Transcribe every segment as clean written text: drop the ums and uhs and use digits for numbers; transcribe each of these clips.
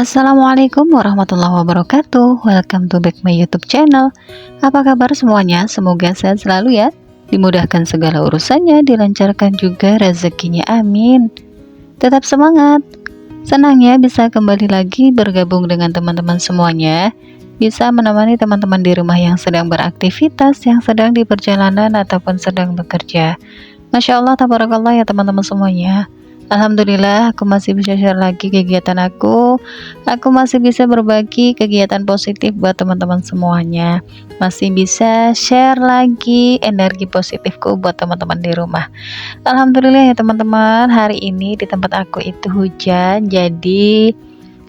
Assalamualaikum warahmatullahi wabarakatuh. Welcome to back my YouTube channel. Apa kabar semuanya? Semoga sehat selalu ya. Dimudahkan segala urusannya, dilancarkan juga rezekinya. Amin. Tetap semangat. Senang ya bisa kembali lagi bergabung dengan teman-teman semuanya. Bisa menemani teman-teman di rumah yang sedang beraktivitas, yang sedang di perjalanan ataupun sedang bekerja. Masya Allah, tabarakallah ya teman-teman semuanya. Alhamdulillah aku masih bisa share lagi kegiatan aku masih bisa berbagi kegiatan positif buat teman-teman semuanya, masih bisa share lagi energi positifku buat teman-teman di rumah. Alhamdulillah ya teman-teman, hari ini di tempat aku itu hujan, jadi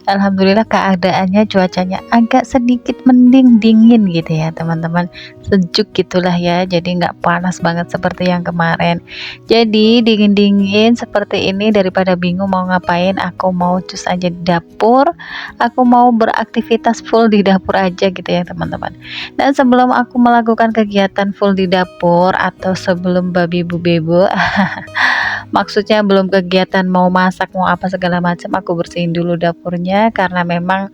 alhamdulillah keadaannya cuacanya agak sedikit mending, dingin gitu ya teman-teman, sejuk gitulah ya, jadi nggak panas banget seperti yang kemarin. Jadi dingin-dingin seperti ini, daripada bingung mau ngapain, aku mau cus aja di dapur, aku mau beraktivitas full di dapur aja gitu ya teman-teman. Dan sebelum aku melakukan kegiatan full di dapur atau sebelum babi bu bebo maksudnya belum kegiatan mau masak mau apa segala macam, aku bersihin dulu dapurnya karena memang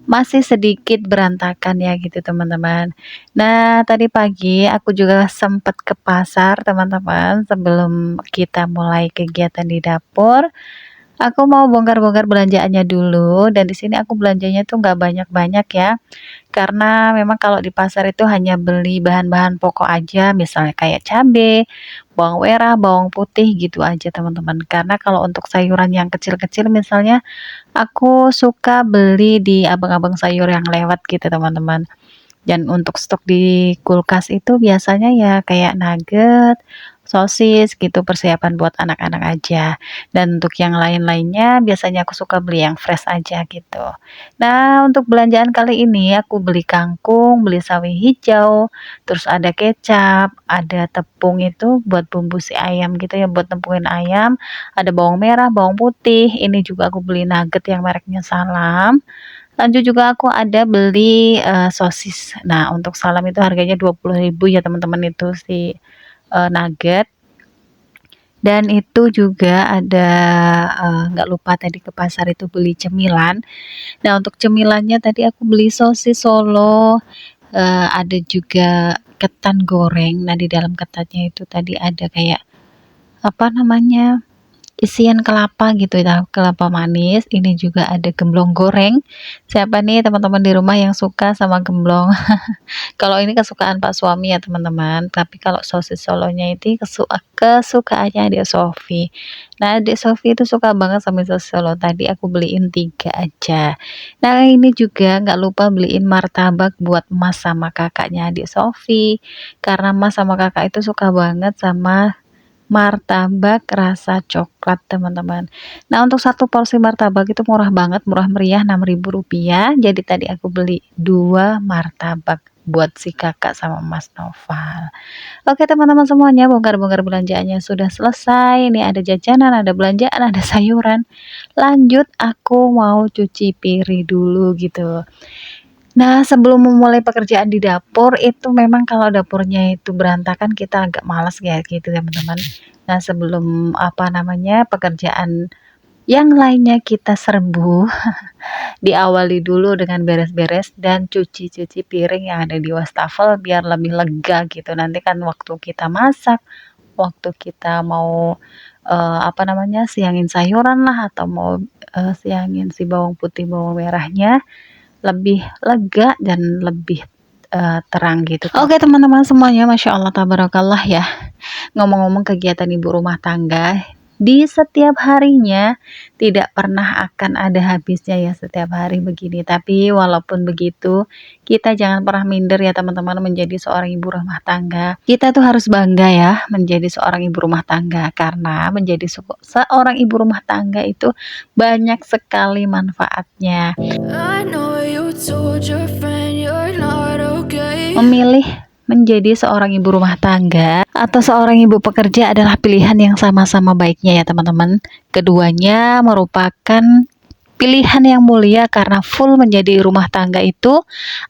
masih sedikit berantakan ya gitu teman-teman. Nah tadi pagi aku juga sempat ke pasar teman-teman, sebelum kita mulai kegiatan di dapur. Aku mau bongkar-bongkar belanjaannya dulu, dan di sini aku belanjanya tuh nggak banyak-banyak ya. Karena memang kalau di pasar itu hanya beli bahan-bahan pokok aja, misalnya kayak cabe, bawang merah, bawang putih gitu aja teman-teman. Karena kalau untuk sayuran yang kecil-kecil misalnya, aku suka beli di abang-abang sayur yang lewat gitu teman-teman. Dan untuk stok di kulkas itu biasanya ya kayak nugget, sosis gitu, persiapan buat anak-anak aja. Dan untuk yang lain-lainnya biasanya aku suka beli yang fresh aja gitu. Nah, untuk belanjaan kali ini aku beli kangkung, beli sawi hijau, terus ada kecap, ada tepung itu buat bumbu si ayam gitu ya, buat nempuhin ayam, ada bawang merah, bawang putih. Ini juga aku beli nugget yang mereknya Salam. Lanjut juga aku ada beli, sosis. Nah, untuk Salam itu harganya 20.000 ya teman-teman, itu si, nugget. Dan itu juga ada, nggak lupa tadi ke pasar itu beli cemilan. Nah, untuk cemilannya tadi aku beli sosis Solo, ada juga ketan goreng. Nah, di dalam ketannya itu tadi ada kayak, apa namanya, isian kelapa gitu ya, kelapa manis. Ini juga ada gemblong goreng. Siapa nih teman-teman di rumah yang suka sama gemblong? Kalau ini kesukaan Pak suami ya teman-teman, tapi kalau sosis Solonya itu kesukaannya Adik Sofi. Nah, Adik Sofi itu suka banget sama sosis Solo. Tadi aku beliin 3 aja. Nah, ini juga nggak lupa beliin martabak buat Mas sama kakaknya Adik Sofi. Karena Mas sama kakak itu suka banget sama martabak rasa coklat teman-teman. Nah, untuk satu porsi martabak itu murah banget, murah meriah, Rp6.000. Jadi tadi aku beli 2 martabak buat si kakak sama Mas Noval. Oke teman-teman semuanya, bongkar-bongkar belanjaannya sudah selesai. Ini ada jajanan, ada belanjaan, ada sayuran. Lanjut aku mau cuci piring dulu gitu. Nah, sebelum memulai pekerjaan di dapur itu memang kalau dapurnya itu berantakan kita agak malas ya gitu teman-teman. Nah, sebelum apa namanya, pekerjaan yang lainnya kita serbu, diawali dulu dengan beres-beres dan cuci-cuci piring yang ada di wastafel biar lebih lega gitu. Nanti kan waktu kita masak, waktu kita mau apa namanya, siangin sayuran lah atau mau siangin si bawang putih, bawang merahnya, lebih lega dan lebih, terang gitu. Oke teman-teman semuanya, Masya Allah tabarakallah ya. Ngomong-ngomong kegiatan ibu rumah tangga, di setiap harinya tidak pernah akan ada habisnya ya setiap hari begini. Tapi walaupun begitu, kita jangan pernah minder ya teman-teman menjadi seorang ibu rumah tangga. Kita tuh harus bangga ya menjadi seorang ibu rumah tangga, karena menjadi seorang ibu rumah tangga itu banyak sekali manfaatnya. Memilih menjadi seorang ibu rumah tangga atau seorang ibu pekerja adalah pilihan yang sama-sama baiknya ya teman-teman. Keduanya merupakan pilihan yang mulia karena full menjadi rumah tangga itu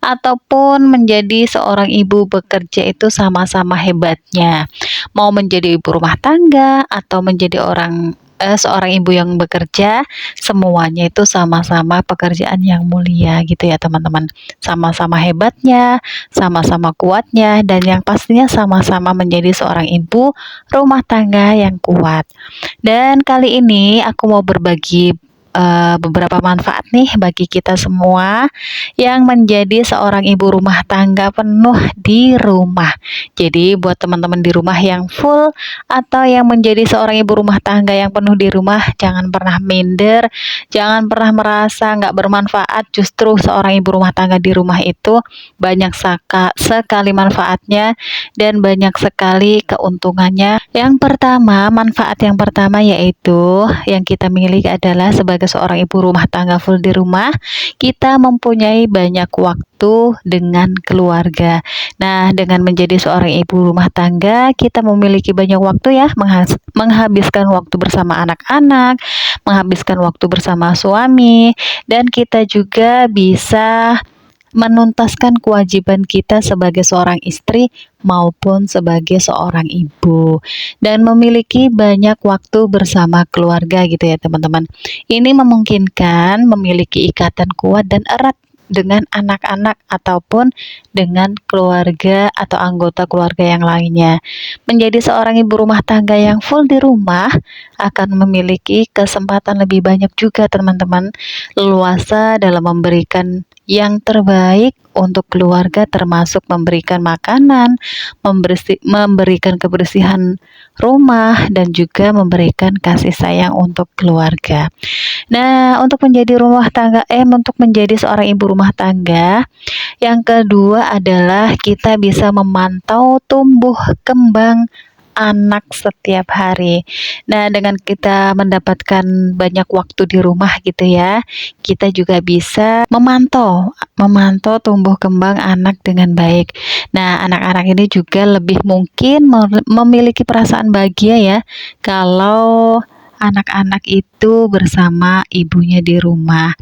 ataupun menjadi seorang ibu bekerja itu sama-sama hebatnya. Mau menjadi ibu rumah tangga atau menjadi orang seorang ibu yang bekerja, semuanya itu sama-sama pekerjaan yang mulia gitu ya teman-teman. Sama-sama hebatnya, sama-sama kuatnya, dan yang pastinya sama-sama menjadi seorang ibu rumah tangga yang kuat. Dan kali ini aku mau berbagi beberapa manfaat nih bagi kita semua yang menjadi seorang ibu rumah tangga penuh di rumah. Jadi buat teman-teman di rumah yang full atau yang menjadi seorang ibu rumah tangga yang penuh di rumah, jangan pernah minder, jangan pernah merasa nggak bermanfaat. Justru seorang ibu rumah tangga di rumah itu banyak sekali manfaatnya dan banyak sekali keuntungannya. Yang pertama, manfaat yang pertama yaitu yang kita miliki adalah sebagai seorang ibu rumah tangga full di rumah, kita mempunyai banyak waktu dengan keluarga. Nah, dengan menjadi seorang ibu rumah tangga, kita memiliki banyak waktu ya, menghabiskan waktu bersama anak-anak, menghabiskan waktu bersama suami, dan kita juga bisa menuntaskan kewajiban kita sebagai seorang istri maupun sebagai seorang ibu, dan memiliki banyak waktu bersama keluarga gitu ya teman-teman. Ini memungkinkan memiliki ikatan kuat dan erat dengan anak-anak ataupun dengan keluarga atau anggota keluarga yang lainnya. Menjadi seorang ibu rumah tangga yang full di rumah akan memiliki kesempatan lebih banyak juga teman-teman, leluasa dalam memberikan yang terbaik untuk keluarga, termasuk memberikan makanan, memberikan kebersihan rumah, dan juga memberikan kasih sayang untuk keluarga. Nah, untuk menjadi seorang ibu rumah tangga, yang kedua adalah kita bisa memantau tumbuh kembang anak setiap hari. Nah, dengan kita mendapatkan banyak waktu di rumah gitu ya, kita juga bisa memantau tumbuh kembang anak dengan baik. Nah, anak-anak ini juga lebih mungkin memiliki perasaan bahagia ya kalau anak-anak itu bersama ibunya di rumah.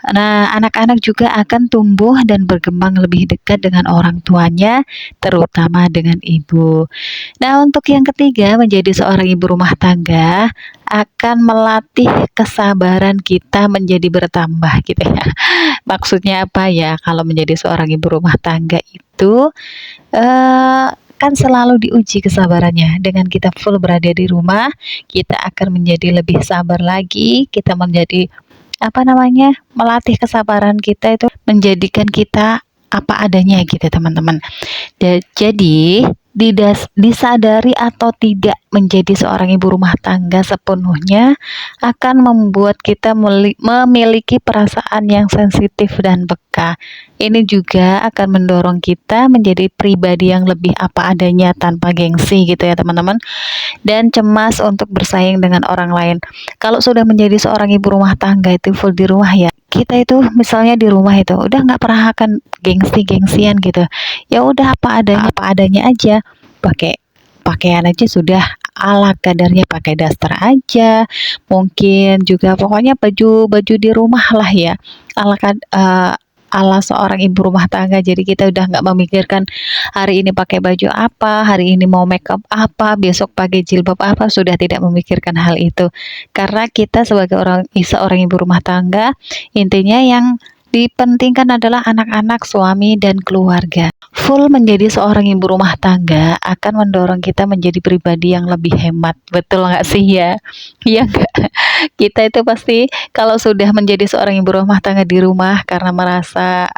Nah, anak-anak juga akan tumbuh dan berkembang lebih dekat dengan orang tuanya, terutama dengan ibu. Nah, untuk yang ketiga, menjadi seorang ibu rumah tangga akan melatih kesabaran kita menjadi bertambah gitu ya. Maksudnya apa ya? Kalau menjadi seorang ibu rumah tangga itu kan selalu diuji kesabarannya. Dengan kita full berada di rumah, kita akan menjadi lebih sabar lagi. Kita menjadi melatih kesabaran kita itu menjadikan kita apa adanya gitu teman-teman. Jadi disadari atau tidak, menjadi seorang ibu rumah tangga sepenuhnya akan membuat kita memiliki perasaan yang sensitif dan peka. Ini juga akan mendorong kita menjadi pribadi yang lebih apa adanya tanpa gengsi gitu ya teman-teman, dan cemas untuk bersaing dengan orang lain. Kalau sudah menjadi seorang ibu rumah tangga itu full di rumah ya, kita itu misalnya di rumah itu udah nggak pernah akan gengsi-gengsian gitu. Ya udah apa adanya aja. Pakai pakaian aja sudah ala kadarnya, pakai daster aja. Mungkin juga pokoknya baju-baju di rumah lah ya. Ala seorang ibu rumah tangga. Jadi kita udah nggak memikirkan hari ini pakai baju apa, hari ini mau make up apa, besok pakai jilbab apa, sudah tidak memikirkan hal itu. Karena kita sebagai seorang ibu rumah tangga, intinya yang dipentingkan adalah anak-anak, suami, dan keluarga. Full menjadi seorang ibu rumah tangga akan mendorong kita menjadi pribadi yang lebih hemat. Betul nggak sih ya? Iya nggak? Kita itu pasti kalau sudah menjadi seorang ibu rumah tangga di rumah karena merasa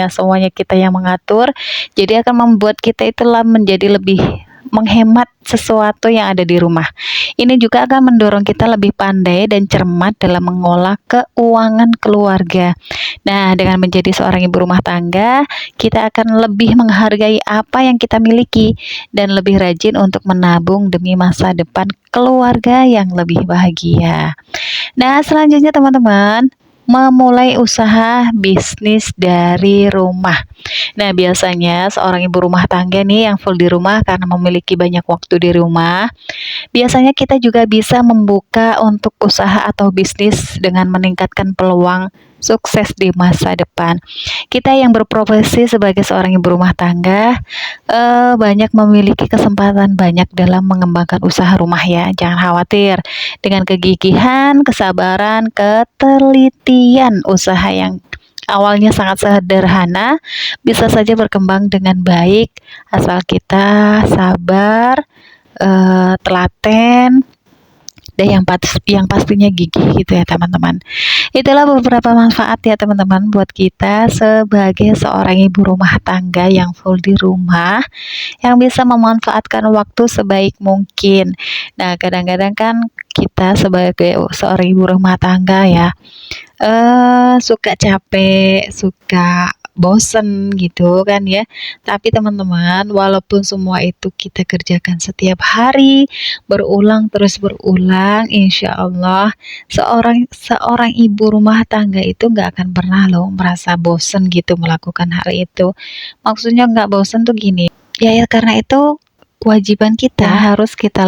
semuanya kita yang mengatur, jadi akan membuat kita itulah menjadi lebih menghemat sesuatu yang ada di rumah. Ini juga akan mendorong kita lebih pandai dan cermat dalam mengolah keuangan keluarga. Nah, dengan menjadi seorang ibu rumah tangga, kita akan lebih menghargai apa yang kita miliki dan lebih rajin untuk menabung demi masa depan keluarga yang lebih bahagia. Nah, selanjutnya teman-teman, memulai usaha bisnis dari rumah. Nah, biasanya seorang ibu rumah tangga nih yang full di rumah karena memiliki banyak waktu di rumah, biasanya kita juga bisa membuka untuk usaha atau bisnis dengan meningkatkan peluang sukses di masa depan. Kita yang berprofesi sebagai seorang ibu rumah tangga banyak memiliki kesempatan banyak dalam mengembangkan usaha rumah ya. Jangan khawatir, dengan kegigihan, kesabaran, ketelitian, usaha yang awalnya sangat sederhana bisa saja berkembang dengan baik asal kita sabar, telaten, dan yang pastinya gigih gitu ya teman-teman. Itulah beberapa manfaat ya teman-teman buat kita sebagai seorang ibu rumah tangga yang full di rumah, yang bisa memanfaatkan waktu sebaik mungkin. Nah, kadang-kadang kan kita sebagai seorang ibu rumah tangga ya, suka capek, suka bosen gitu kan ya. Tapi teman-teman, walaupun semua itu kita kerjakan setiap hari, berulang terus berulang, insya Allah seorang seorang ibu rumah tangga itu nggak akan pernah loh merasa bosen gitu melakukan hal itu. Maksudnya nggak bosen tuh gini, ya karena itu kewajiban kita harus kita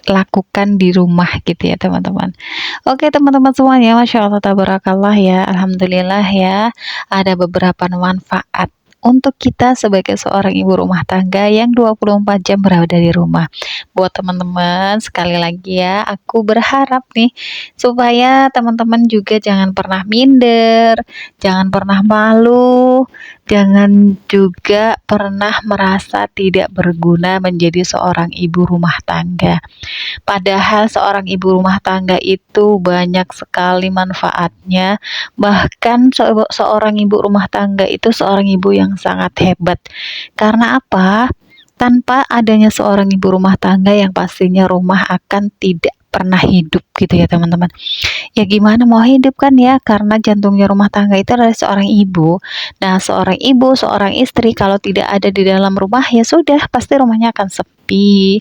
lakukan di rumah gitu ya teman-teman. Oke teman-teman semuanya, Masya Allah tabarakallah ya, Alhamdulillah ya, ada beberapa manfaat untuk kita sebagai seorang ibu rumah tangga yang 24 jam berada di rumah. Buat teman-teman, sekali lagi ya, aku berharap nih supaya teman-teman juga jangan pernah minder, jangan pernah malu, jangan juga pernah merasa tidak berguna menjadi seorang ibu rumah tangga. Padahal seorang ibu rumah tangga itu banyak sekali manfaatnya. Bahkan seorang ibu rumah tangga itu seorang ibu yang sangat hebat. Karena apa? Tanpa adanya seorang ibu rumah tangga yang pastinya rumah akan tidak pernah hidup gitu ya teman-teman. Ya gimana mau hidup kan ya, karena jantungnya rumah tangga itu adalah seorang ibu. Nah, seorang ibu, seorang istri kalau tidak ada di dalam rumah ya sudah pasti rumahnya akan sepi,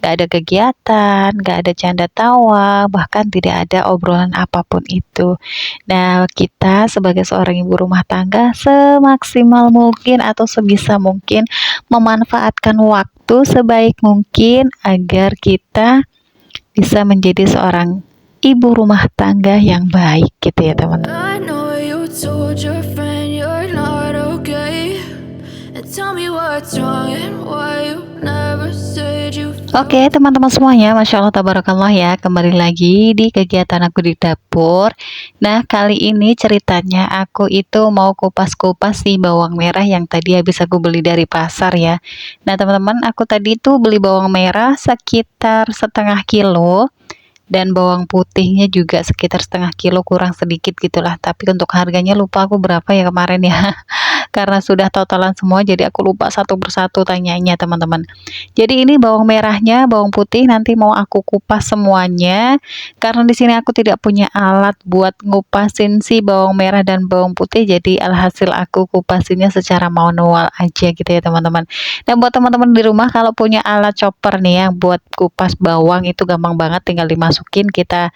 gak ada kegiatan, gak ada canda tawa, bahkan tidak ada obrolan apapun itu. Nah, kita sebagai seorang ibu rumah tangga semaksimal mungkin atau sebisa mungkin memanfaatkan waktu sebaik mungkin agar kita bisa menjadi seorang ibu rumah tangga yang baik gitu ya teman-teman. I know you told your friend you're not okay, and tell me what's wrong and why you never said you. Oke teman-teman semuanya, Masya Allah tabarakallah ya, kembali lagi di kegiatan aku di dapur. Nah, kali ini ceritanya aku itu mau kupas-kupas si bawang merah yang tadi habis aku beli dari pasar ya. Nah teman-teman, aku tadi tuh beli bawang merah sekitar setengah kilo, dan bawang putihnya juga sekitar setengah kilo kurang sedikit gitulah. Tapi untuk harganya lupa aku berapa ya kemarin ya. Karena sudah totalan semua jadi aku lupa satu persatu tanyanya teman-teman. Jadi ini bawang merahnya, bawang putih nanti mau aku kupas semuanya. Karena di sini aku tidak punya alat buat ngupasin si bawang merah dan bawang putih, jadi alhasil aku kupasinnya secara manual aja gitu ya teman-teman. Dan buat teman-teman di rumah kalau punya alat chopper nih yang buat kupas bawang itu gampang banget, tinggal dimasukin, kita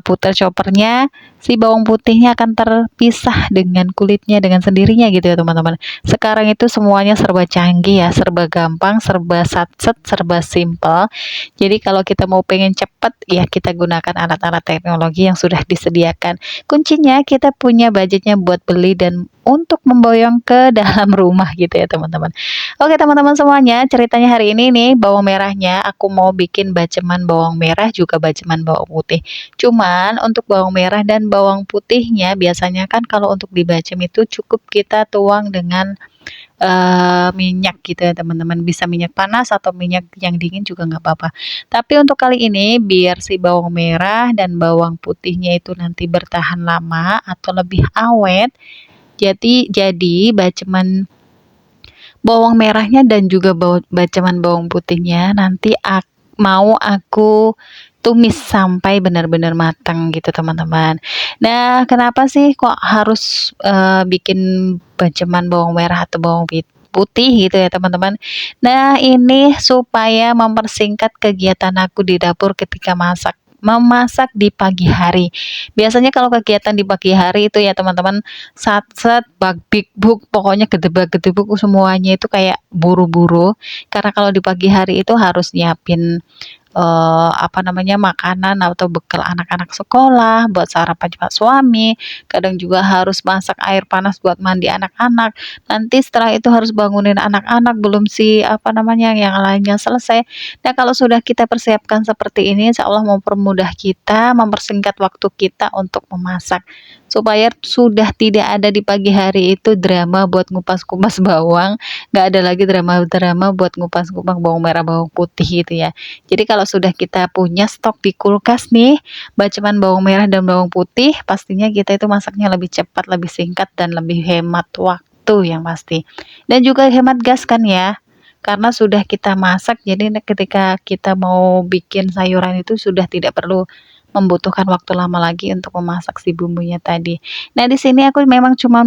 putar choppernya, si bawang putihnya akan terpisah dengan kulitnya dengan sendirinya gitu ya teman-teman. Sekarang itu semuanya serba canggih ya, serba gampang, serba satset, serba simple. Jadi kalau kita mau pengen cepet ya kita gunakan alat-alat teknologi yang sudah disediakan. Kuncinya kita punya budgetnya buat beli dan untuk memboyong ke dalam rumah gitu ya teman-teman. Oke teman-teman semuanya, ceritanya hari ini nih bawang merahnya aku mau bikin baceman bawang merah juga baceman bawang putih. Cuman untuk bawang merah dan bawang putihnya biasanya kan kalau untuk dibacem itu cukup kita tuang dengan minyak gitu ya teman-teman, bisa minyak panas atau minyak yang dingin juga nggak apa-apa. Tapi untuk kali ini biar si bawang merah dan bawang putihnya itu nanti bertahan lama atau lebih awet, jadi baceman bawang merahnya dan juga baceman bawang putihnya nanti mau aku tumis sampai benar-benar matang gitu teman-teman. Nah, kenapa sih kok harus bikin baceman bawang merah atau bawang putih gitu ya teman-teman. Nah, ini supaya mempersingkat kegiatan aku di dapur ketika memasak di pagi hari. Biasanya kalau kegiatan di pagi hari itu ya teman-teman, satset, bak big book, pokoknya gedebak-gedebuk semuanya itu kayak buru-buru. Karena kalau di pagi hari itu harus nyiapin apa namanya, makanan atau bekal anak-anak sekolah, buat sarapan juga suami, kadang juga harus masak air panas buat mandi anak-anak. Nanti setelah itu harus bangunin anak-anak, belum si apa namanya, yang lainnya selesai. Nah, kalau sudah kita persiapkan seperti ini, insya Allah mempermudah kita, mempersingkat waktu kita untuk memasak. Supaya sudah tidak ada di pagi hari itu drama buat ngupas-kupas bawang, nggak ada lagi drama-drama buat ngupas-ngupas bawang merah, bawang putih gitu ya. Jadi kalau sudah kita punya stok di kulkas nih, baceman bawang merah dan bawang putih, pastinya kita itu masaknya lebih cepat, lebih singkat, dan lebih hemat waktu yang pasti. Dan juga hemat gas kan ya, karena sudah kita masak, jadi ketika kita mau bikin sayuran itu sudah tidak perlu membutuhkan waktu lama lagi untuk memasak si bumbunya tadi. Nah, di sini aku memang cuma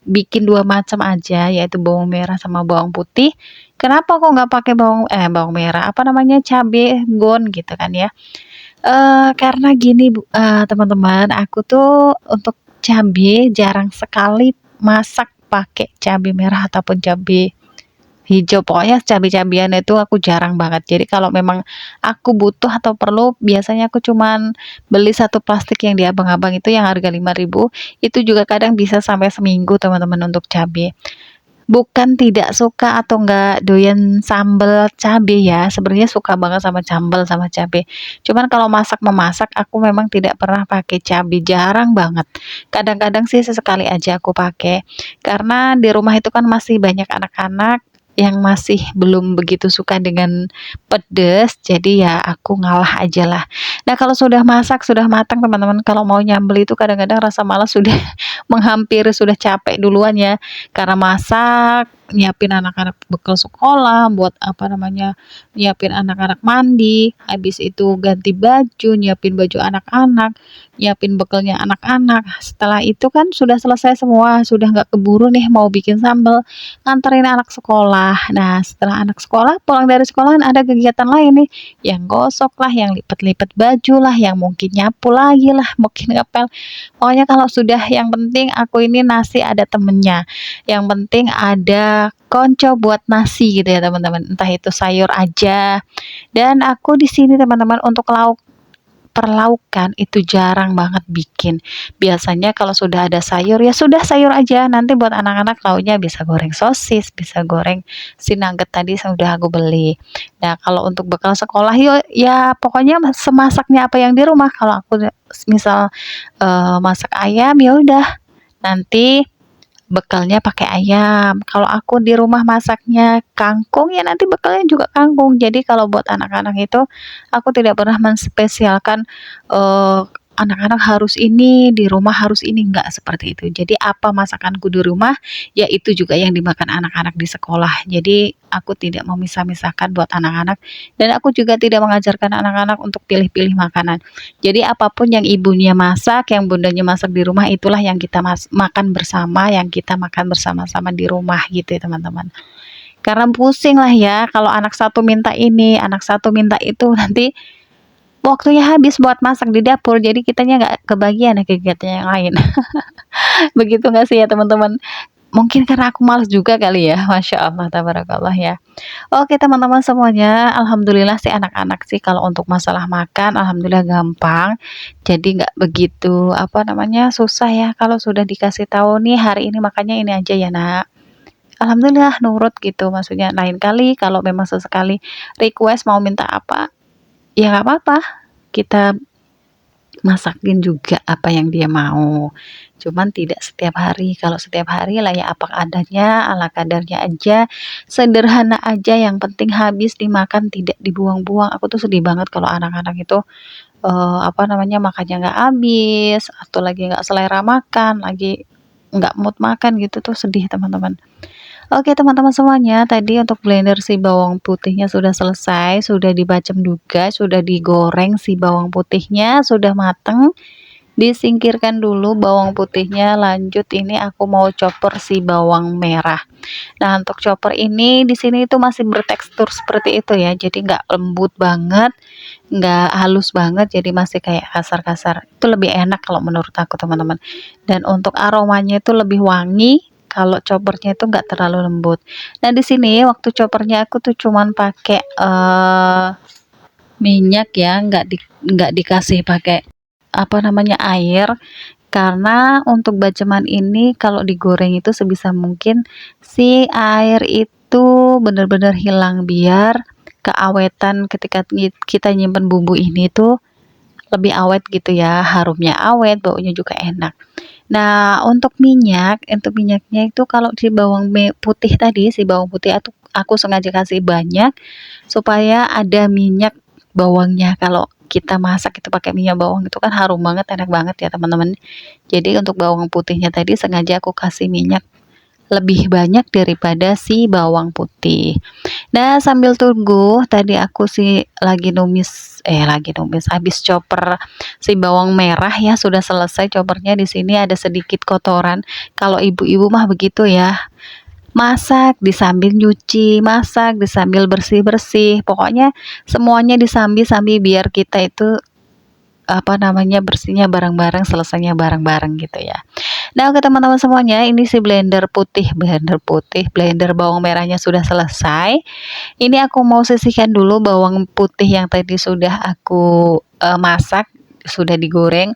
bikin 2 macam aja, yaitu bawang merah sama bawang putih. Kenapa kok nggak pakai bawang merah, apa namanya, cabe gon gitu kan ya. Karena gini teman-teman, aku tuh untuk cabe jarang sekali masak pakai cabe merah ataupun cabe hijau, pokoknya cabe-cabean itu aku jarang banget. Jadi kalau memang aku butuh atau perlu, biasanya aku cuman beli satu plastik yang di abang-abang itu yang harga 5.000, itu juga kadang bisa sampai seminggu teman-teman untuk cabe. Bukan tidak suka atau enggak doyan sambal cabe ya, sebenarnya suka banget sama sambal sama cabe. Cuman kalau masak-memasak aku memang tidak pernah pakai cabe, jarang banget. Kadang-kadang sih sesekali aja aku pakai, karena di rumah itu kan masih banyak anak-anak yang masih belum begitu suka dengan pedes, jadi ya aku ngalah aja lah. Nah, kalau sudah masak, sudah matang teman-teman, kalau mau nyambel itu kadang-kadang rasa malas sudah menghampiri, sudah capek duluan ya, karena masak, nyiapin anak-anak bekal sekolah, buat apa namanya, nyiapin anak-anak mandi, habis itu ganti baju, nyiapin baju anak-anak, nyiapin bekalnya anak-anak. Setelah itu kan sudah selesai semua, sudah nggak keburu nih mau bikin sambal, nganterin anak sekolah. Nah, setelah anak sekolah, pulang dari sekolahan ada kegiatan lain nih, yang gosok lah, yang lipet-lipet baju lah, yang mungkin nyapu lagi lah, mungkin ngepel. Pokoknya kalau sudah, yang penting aku ini nasi ada temennya, yang penting ada konco buat nasi gitu ya teman-teman, entah itu sayur aja. Dan aku di sini teman-teman untuk lauk perlaukan itu jarang banget bikin. Biasanya kalau sudah ada sayur, ya sudah sayur aja. Nanti buat anak-anak lauknya bisa goreng sosis, bisa goreng si nugget tadi sudah aku beli. Nah, kalau untuk bekal sekolah yuk ya pokoknya semasaknya apa yang di rumah. Kalau aku misal masak ayam, ya udah nanti bekalnya pakai ayam. Kalau aku di rumah masaknya kangkung, ya nanti bekalnya juga kangkung. Jadi kalau buat anak-anak itu aku tidak pernah menspesialkan, eee, anak-anak harus ini, di rumah harus ini, enggak seperti itu. Jadi apa masakanku di rumah, ya itu juga yang dimakan anak-anak di sekolah. Jadi aku tidak memisah-misahkan buat anak-anak, dan aku juga tidak mengajarkan anak-anak untuk pilih-pilih makanan. Jadi apapun yang ibunya masak, yang bundanya masak di rumah, itulah yang kita makan bersama, yang kita makan bersama-sama di rumah gitu ya teman-teman. Karena pusing lah ya kalau anak satu minta ini, anak satu minta itu, nanti waktunya habis buat masak di dapur, jadi kitanya nggak kebagian ya kegiatan yang lain. Begitu nggak sih ya teman-teman? Mungkin karena aku males juga kali ya, Masya Allah, tabarakallah ya. Oke teman-teman semuanya, alhamdulillah sih anak-anak sih kalau untuk masalah makan, alhamdulillah gampang. Jadi nggak begitu, apa namanya, susah ya kalau sudah dikasih tahu nih hari ini makannya ini aja ya nak. Alhamdulillah nurut gitu, maksudnya lain kali kalau memang sesekali request mau minta apa, ya nggak apa-apa, kita masakin juga apa yang dia mau. Cuman tidak setiap hari, kalau setiap hari lah ya apa adanya, ala kadarnya aja, sederhana aja, yang penting habis dimakan tidak dibuang-buang. Aku tuh sedih banget kalau anak-anak itu, apa namanya, makannya nggak habis, atau lagi nggak selera makan, lagi nggak mood makan gitu tuh sedih teman-teman. Oke teman-teman semuanya, tadi untuk blender si bawang putihnya sudah selesai, sudah dibacem juga, sudah digoreng si bawang putihnya, sudah mateng. Disingkirkan dulu bawang putihnya, lanjut ini aku mau chopper si bawang merah. Nah, untuk chopper ini di sini itu masih bertekstur seperti itu ya, jadi nggak lembut banget, nggak halus banget, jadi masih kayak kasar-kasar. Itu lebih enak kalau menurut aku teman-teman. Dan untuk aromanya itu lebih wangi, kalau choppernya itu nggak terlalu lembut. Nah, di sini waktu choppernya aku tuh cuman pakai minyak ya, nggak dikasih pakai apa namanya air, karena untuk baceman ini kalau digoreng itu sebisa mungkin si air itu benar-benar hilang, biar keawetan ketika kita nyimpen bumbu ini tuh lebih awet gitu ya, harumnya awet, baunya juga enak. Nah, untuk minyaknya itu kalau si bawang putih tadi, si bawang putih aku sengaja kasih banyak supaya ada minyak bawangnya. Kalau kita masak itu pakai minyak bawang itu kan harum banget, enak banget ya teman-teman. Jadi untuk bawang putihnya tadi sengaja aku kasih minyak lebih banyak daripada si bawang putih. Nah, sambil tunggu tadi aku sih lagi numis habis chopper si bawang merah ya, sudah selesai choppernya. Di sini ada sedikit kotoran. Kalau ibu-ibu mah begitu ya. Masak disambil nyuci, masak disambil bersih-bersih. Pokoknya semuanya disambi-sambi biar kita itu apa namanya bersihnya bareng-bareng, selesainya bareng-bareng gitu ya. Nah, oke teman-teman semuanya, ini si blender bawang merahnya sudah selesai. Ini aku mau sisihkan dulu bawang putih yang tadi sudah aku masak, sudah digoreng.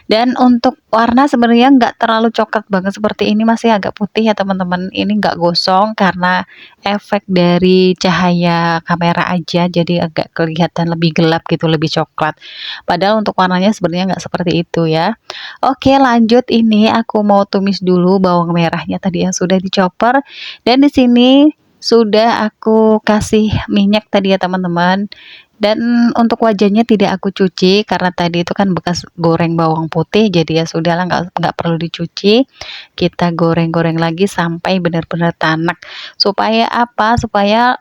Dan untuk warna sebenarnya nggak terlalu coklat banget seperti ini, masih agak putih ya teman-teman. Ini nggak gosong karena efek dari cahaya kamera aja, jadi agak kelihatan lebih gelap gitu, lebih coklat. Padahal untuk warnanya sebenarnya nggak seperti itu ya. Oke, lanjut, ini aku mau tumis dulu bawang merahnya tadi yang sudah dicopper. Dan di sini sudah aku kasih minyak tadi ya teman-teman. Dan untuk wajahnya tidak aku cuci karena tadi itu kan bekas goreng bawang putih, jadi ya sudahlah, nggak perlu dicuci. Kita goreng-goreng lagi sampai benar-benar tanak. Supaya apa? Supaya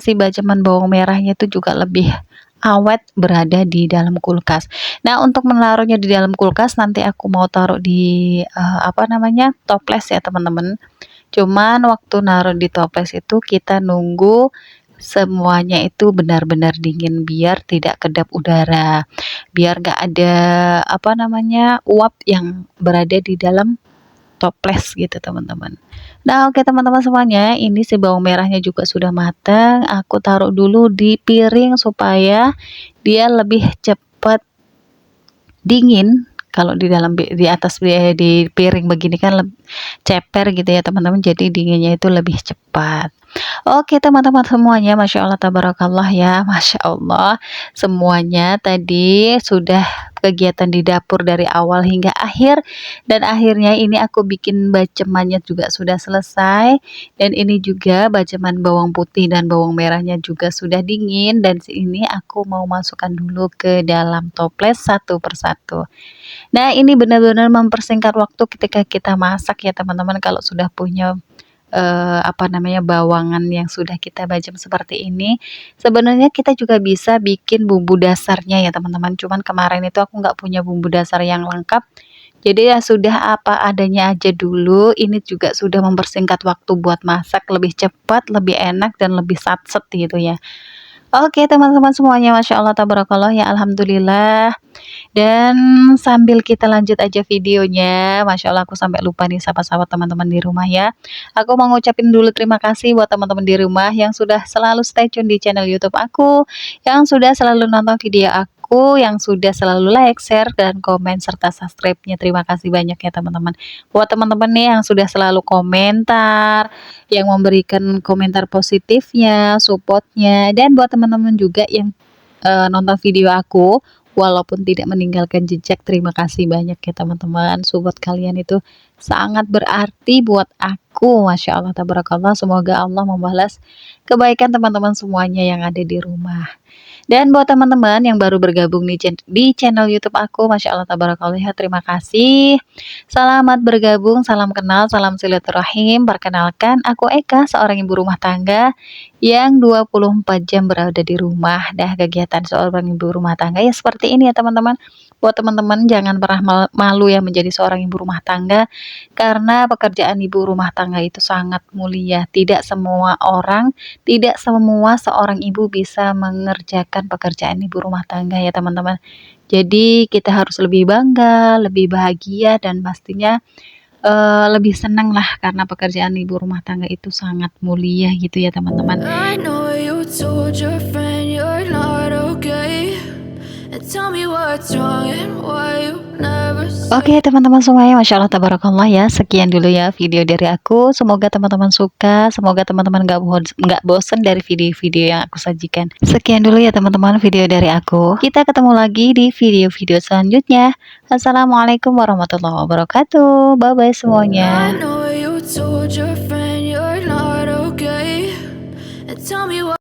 si baceman bawang merahnya itu juga lebih awet berada di dalam kulkas. Nah, untuk menaruhnya di dalam kulkas nanti aku mau taruh di apa namanya toples ya teman-teman. Cuman waktu naruh di toples itu kita nunggu semuanya itu benar-benar dingin biar tidak kedap udara, biar gak ada apa namanya uap yang berada di dalam toples gitu teman-teman. Nah, oke teman-teman semuanya, ini si bawang merahnya juga sudah matang. Aku taruh dulu di piring supaya dia lebih cepat dingin. Kalau di dalam di atas di piring begini kan ceper gitu ya teman-teman, jadi dinginnya itu lebih cepat. Oke teman-teman semuanya, Masya Allah tabarakallah ya, Masya Allah, semuanya tadi sudah kegiatan di dapur dari awal hingga akhir. Dan akhirnya ini aku bikin bacemannya juga sudah selesai. Dan ini juga baceman bawang putih dan bawang merahnya juga sudah dingin. Dan ini aku mau masukkan dulu ke dalam toples satu persatu. Nah, ini benar-benar mempersingkat waktu ketika kita masak ya teman-teman, kalau sudah punya apa namanya bawangan yang sudah kita bacem seperti ini. Sebenarnya kita juga bisa bikin bumbu dasarnya ya teman-teman, cuman kemarin itu aku nggak punya bumbu dasar yang lengkap, jadi ya sudah apa adanya aja dulu. Ini juga sudah mempersingkat waktu buat masak, lebih cepat, lebih enak, dan lebih satset gitu ya. Oke teman-teman semuanya, Masya Allah tabarakallah ya, Alhamdulillah. Dan sambil kita lanjut aja videonya, Masya Allah aku sampai lupa nih sapa-sapa teman-teman di rumah ya. Aku mau ngucapin dulu terima kasih buat teman-teman di rumah yang sudah selalu stay tune di channel YouTube aku, yang sudah selalu nonton video aku, yang sudah selalu like, share, dan komen, serta subscribe-nya. Terima kasih banyak ya teman-teman. Buat teman-teman nih yang sudah selalu komentar, yang memberikan komentar positifnya, supportnya, dan buat teman-teman juga yang nonton video aku walaupun tidak meninggalkan jejak, terima kasih banyak ya teman-teman. Support kalian itu sangat berarti buat aku, Masya Allah tabarakallah. Semoga Allah membalas kebaikan teman-teman semuanya yang ada di rumah. Dan buat teman-teman yang baru bergabung di channel YouTube aku, Masya Allah tabarakallah ya, terima kasih. Selamat bergabung, salam kenal, salam silaturahim. Perkenalkan, aku Eka, seorang ibu rumah tangga yang 24 jam berada di rumah. Dah, kegiatan seorang ibu rumah tangga ya seperti ini ya teman-teman. Buat teman-teman jangan pernah malu ya menjadi seorang ibu rumah tangga, karena pekerjaan ibu rumah tangga itu sangat mulia. Tidak semua orang, tidak semua seorang ibu bisa mengerjakan pekerjaan ibu rumah tangga ya teman-teman. Jadi kita harus lebih bangga, lebih bahagia, dan pastinya lebih senang lah karena pekerjaan ibu rumah tangga itu sangat mulia gitu ya teman-teman. I know you told your friend you're not okay. And tell me what's wrong and why you never say. Oke teman-teman semuanya, Masya Allah tabarakallah ya. Sekian dulu ya video dari aku. Semoga teman-teman suka. Semoga teman-teman nggak bosen dari video-video yang aku sajikan. Sekian dulu ya teman-teman video dari aku. Kita ketemu lagi di video-video selanjutnya. Assalamualaikum warahmatullahi wabarakatuh. Bye bye semuanya. I know you told your friend you're not okay. And tell me what